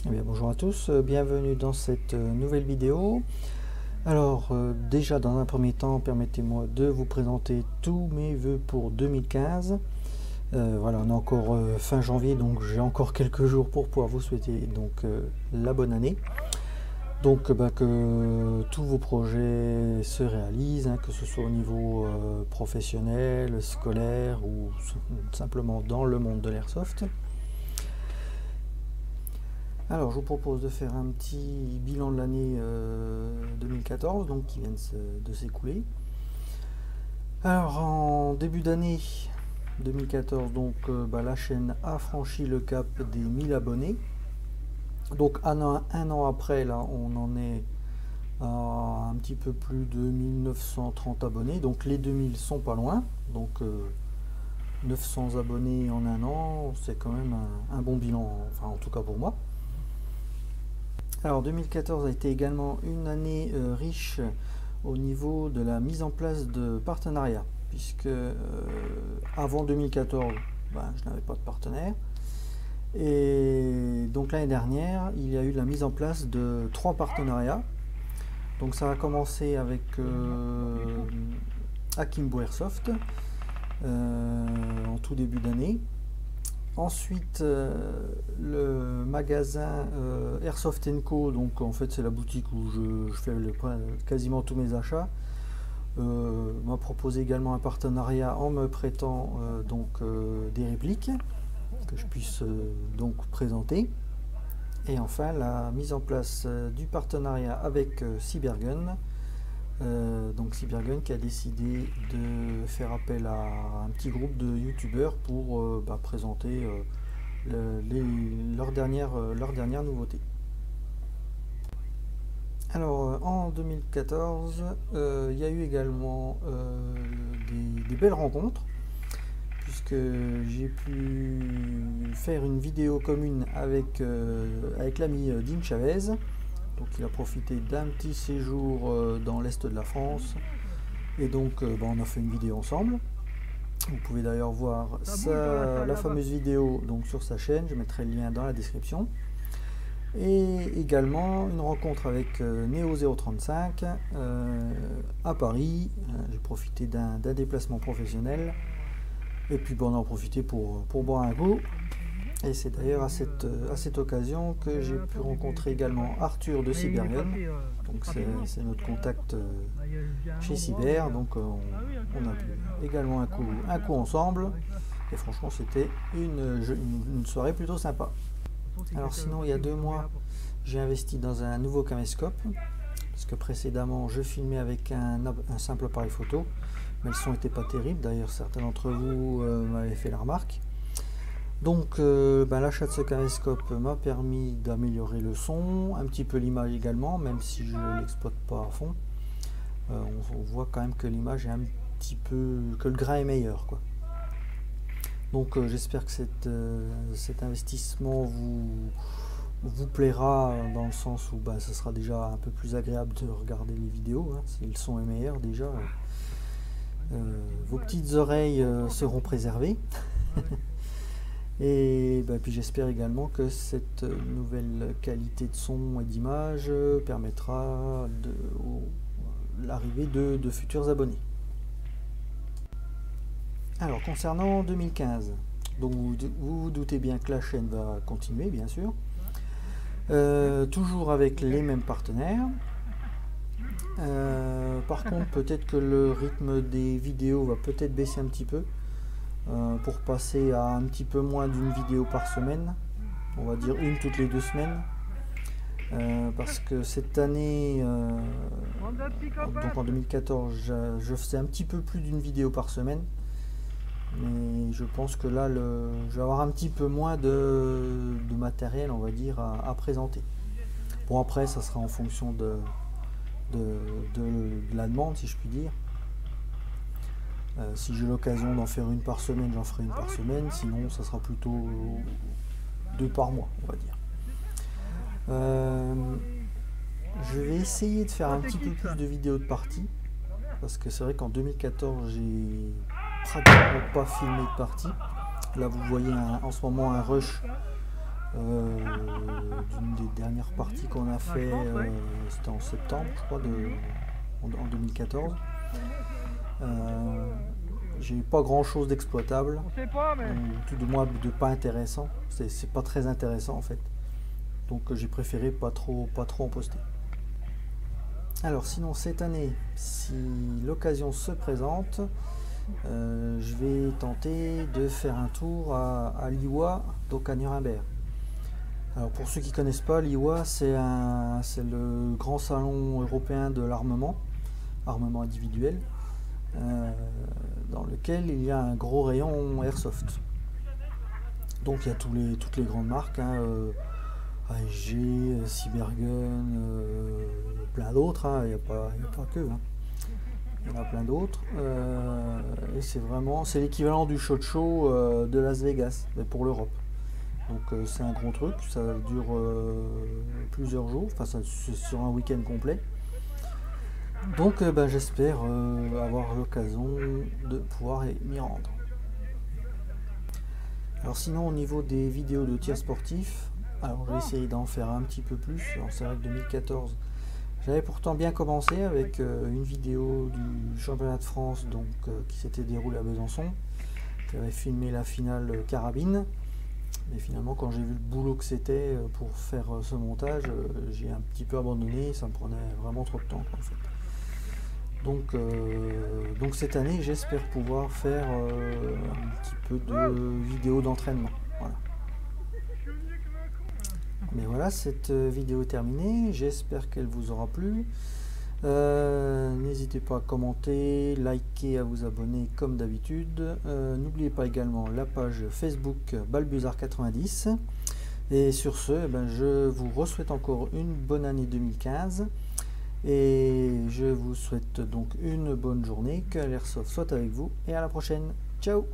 Eh bien, bonjour à tous, bienvenue dans cette nouvelle vidéo. Alors, déjà dans un premier temps, permettez-moi de vous présenter tous mes vœux pour 2015. Voilà, on est encore fin janvier, donc j'ai encore quelques jours pour pouvoir vous souhaiter donc la bonne année. Donc, que tous vos projets se réalisent, hein, que ce soit au niveau professionnel, scolaire ou simplement dans le monde de l'airsoft. Alors, je vous propose de faire un petit bilan de l'année 2014, donc qui vient de s'écouler. Alors, en début d'année 2014, donc la chaîne a franchi le cap des 1000 abonnés. Donc, un an après, là, on en est à un petit peu plus de 1930 abonnés. Donc, les 2000 sont pas loin. Donc, 900 abonnés en un an, c'est quand même un bon bilan, enfin, en tout cas pour moi. Alors 2014 a été également une année riche au niveau de la mise en place de partenariats, puisque avant 2014, je n'avais pas de partenaire. Et donc l'année dernière, il y a eu la mise en place de 3 partenariats. Donc ça a commencé avec Akimbo Airsoft en tout début d'année. Ensuite, le magasin Airsoft & Co, donc en fait c'est la boutique où je fais quasiment tous mes achats, m'a proposé également un partenariat en me prêtant des répliques que je puisse donc présenter. Et enfin la mise en place du partenariat avec Cybergun. Donc Cybergun qui a décidé de faire appel à un petit groupe de youtubeurs pour présenter leurs dernières nouveautés. Alors en 2014, il y a eu également des belles rencontres, puisque j'ai pu faire une vidéo commune avec l'ami Dean Chavez. Donc il a profité d'un petit séjour dans l'est de la France et donc on a fait une vidéo ensemble. Vous pouvez d'ailleurs voir la fameuse vidéo donc sur sa chaîne, je mettrai le lien dans la description. Et également une rencontre avec Neo035 à Paris. J'ai profité d'un déplacement professionnel et puis on en a profité pour boire un coup. Et c'est d'ailleurs à cette occasion que j'ai pu rencontrer également Arthur de Cybergun. Donc c'est notre contact chez Cyber. Donc on a bu également un coup ensemble. Et franchement c'était une soirée plutôt sympa. Alors sinon il y a 2 mois j'ai investi dans un nouveau caméscope. Parce que précédemment je filmais avec un simple appareil photo. Mais le son n'était pas terrible. D'ailleurs certains d'entre vous m'avaient fait la remarque. Donc l'achat de ce caméscope m'a permis d'améliorer le son, un petit peu l'image également, même si je ne l'exploite pas à fond. On voit quand même que l'image est un petit peu, que le grain est meilleur, quoi. Donc j'espère que cet investissement vous plaira, dans le sens où ce sera déjà un peu plus agréable de regarder les vidéos, hein, si le son est meilleur déjà. Vos petites oreilles seront préservées. Et puis j'espère également que cette nouvelle qualité de son et d'image permettra l'arrivée de futurs abonnés. Alors concernant 2015, donc vous vous doutez bien que la chaîne va continuer bien sûr, toujours avec les mêmes partenaires. Par contre peut-être que le rythme des vidéos va peut-être baisser un petit peu. Pour passer à un petit peu moins d'une vidéo par semaine, on va dire une toutes les 2 semaines, parce que cette année, donc en 2014, je faisais un petit peu plus d'une vidéo par semaine, mais je pense que là, je vais avoir un petit peu moins de matériel, on va dire, à présenter. Bon, après, ça sera en fonction de la demande, si je puis dire. Si j'ai l'occasion d'en faire une par semaine, j'en ferai une par semaine, sinon ça sera plutôt 2 par mois, on va dire. Je vais essayer de faire un petit peu plus de vidéos de partie, parce que c'est vrai qu'en 2014 j'ai pratiquement pas filmé de partie. Là vous voyez en ce moment un rush d'une première partie qu'on a fait, c'était en septembre, je crois, en 2014. J'ai pas grand chose d'exploitable, ou tout de moins de pas intéressant. C'est pas très intéressant en fait. Donc j'ai préféré pas trop en poster. Alors sinon cette année, si l'occasion se présente, je vais tenter de faire un tour à l'IWA, donc à Nuremberg. Alors pour ceux qui ne connaissent pas, l'IWA c'est le grand salon européen de l'armement, armement individuel, dans lequel il y a un gros rayon airsoft. Donc il y a toutes les grandes marques, ASG, Cybergun, plein d'autres, il n'y a pas que. Il y en a plein d'autres. Et c'est l'équivalent du SHOT Show de Las Vegas, mais pour l'Europe. Donc c'est un gros truc, ça dure plusieurs jours, c'est sur un week-end complet. Donc j'espère avoir l'occasion de pouvoir m'y rendre. Alors sinon au niveau des vidéos de tir sportif, alors je vais essayer d'en faire un petit peu plus. C'est vrai que 2014, j'avais pourtant bien commencé avec une vidéo du championnat de France qui s'était déroulé à Besançon. J'avais filmé la finale carabine, mais finalement quand j'ai vu le boulot que c'était pour faire ce montage, j'ai un petit peu abandonné, ça me prenait vraiment trop de temps en fait. Donc cette année j'espère pouvoir faire un petit peu de vidéos d'entraînement. Voilà. Mais voilà, cette vidéo est terminée, j'espère qu'elle vous aura plu. N'hésitez pas à commenter, liker, à vous abonner comme d'habitude. N'oubliez pas également la page Facebook Balbuzard90. Et sur ce, je vous souhaite encore une bonne année 2015. Et je vous souhaite donc une bonne journée, que l'airsoft soit avec vous et à la prochaine. Ciao!